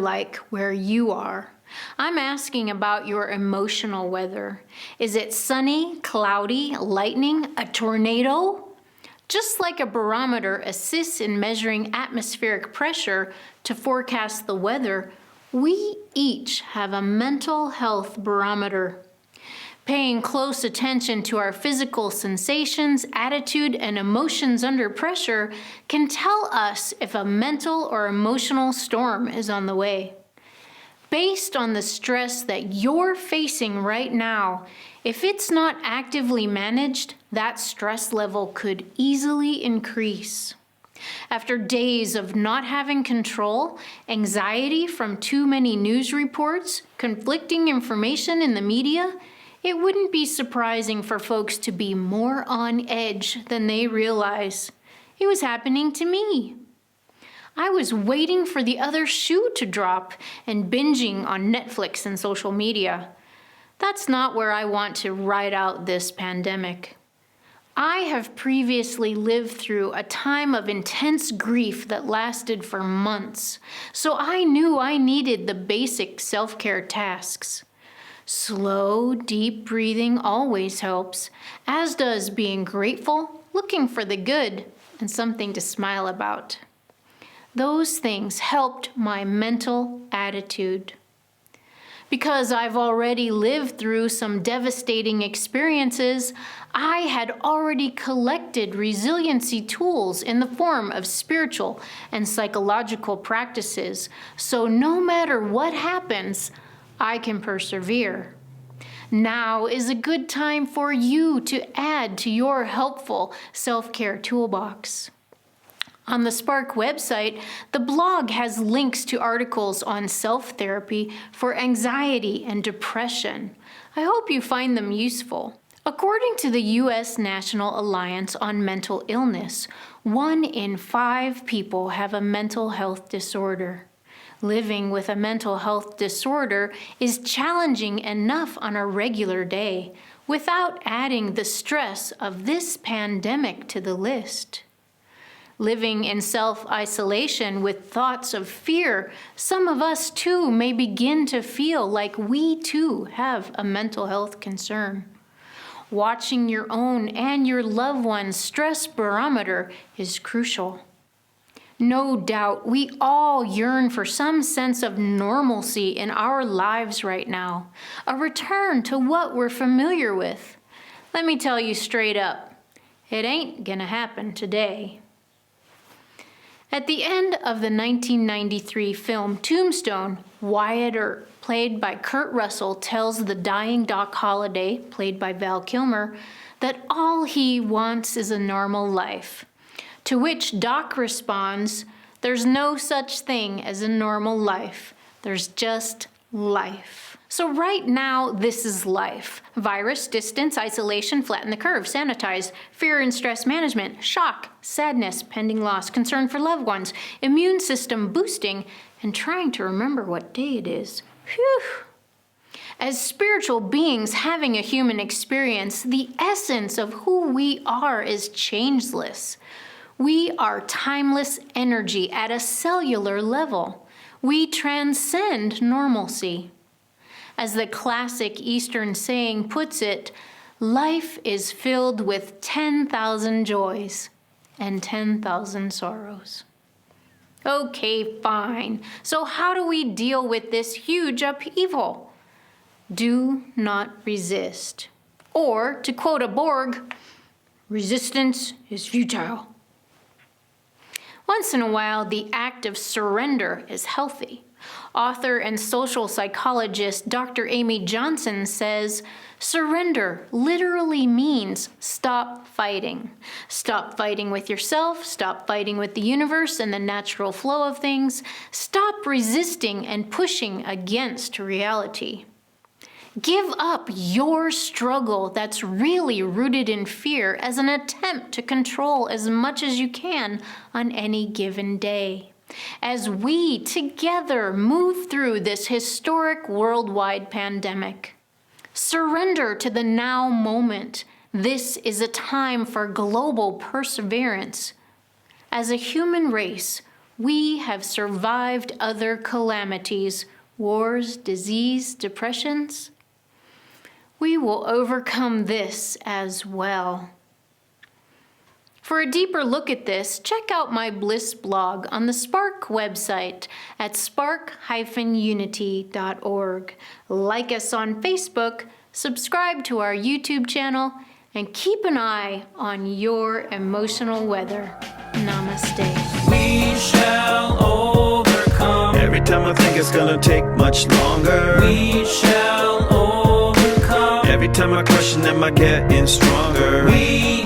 like where you are. I'm asking about your emotional weather. Is it sunny, cloudy, lightning, a tornado? Just like a barometer assists in measuring atmospheric pressure to forecast the weather, we each have a mental health barometer. Paying close attention to our physical sensations, attitude, and emotions under pressure can tell us if a mental or emotional storm is on the way. Based on the stress that you're facing right now, if it's not actively managed, that stress level could easily increase. After days of not having control, anxiety from too many news reports, conflicting information in the media, it wouldn't be surprising for folks to be more on edge than they realize. It was happening to me. I was waiting for the other shoe to drop and binging on Netflix and social media. That's not where I want to ride out this pandemic. I have previously lived through a time of intense grief that lasted for months, so I knew I needed the basic self-care tasks. Slow, deep breathing always helps, as does being grateful, looking for the good, and something to smile about. Those things helped my mental attitude. Because I've already lived through some devastating experiences, I had already collected resiliency tools in the form of spiritual and psychological practices, so no matter what happens, I can persevere. Now is a good time for you to add to your helpful self-care toolbox. On the Spark website, the blog has links to articles on self-therapy for anxiety and depression. I hope you find them useful. According to the U.S. National Alliance on Mental Illness, 1 in 5 people have a mental health disorder. Living with a mental health disorder is challenging enough on a regular day, without adding the stress of this pandemic to the list. Living in self-isolation with thoughts of fear, some of us too may begin to feel like we too have a mental health concern. Watching your own and your loved one's stress barometer is crucial. No doubt we all yearn for some sense of normalcy in our lives right now, a return to what we're familiar with. Let me tell you straight up, it ain't gonna happen today. At the end of the 1993 film Tombstone, Wyatt Earp, played by Kurt Russell, tells the dying Doc Holliday, played by Val Kilmer, that all he wants is a normal life. To which Doc responds, "There's no such thing as a normal life. There's just life." So right now, this is life. Virus, distance, isolation, flatten the curve, sanitize, fear and stress management, shock, sadness, pending loss, concern for loved ones, immune system boosting, and trying to remember what day it is. Phew! As spiritual beings having a human experience, the essence of who we are is changeless. We are timeless energy at a cellular level. We transcend normalcy. As the classic Eastern saying puts it, life is filled with 10,000 joys and 10,000 sorrows. Okay, fine. So how do we deal with this huge upheaval? Do not resist. Or, to quote a Borg, resistance is futile. Once in a while, the act of surrender is healthy. Author and social psychologist Dr. Amy Johnson says, surrender literally means stop fighting. Stop fighting with yourself, stop fighting with the universe and the natural flow of things, stop resisting and pushing against reality. Give up your struggle that's really rooted in fear as an attempt to control as much as you can on any given day. As we together move through this historic worldwide pandemic, surrender to the now moment. This is a time for global perseverance. As a human race, We have survived other calamities, wars, disease, depressions. We will overcome this as well. For a deeper look at this, check out my Bliss blog on the Spark website at spark-unity.org. Like us on Facebook, subscribe to our YouTube channel, and keep an eye on your emotional weather. Namaste. We shall overcome. Every time I think it's gonna take much longer, We shall overcome. every time I question, am I getting stronger? We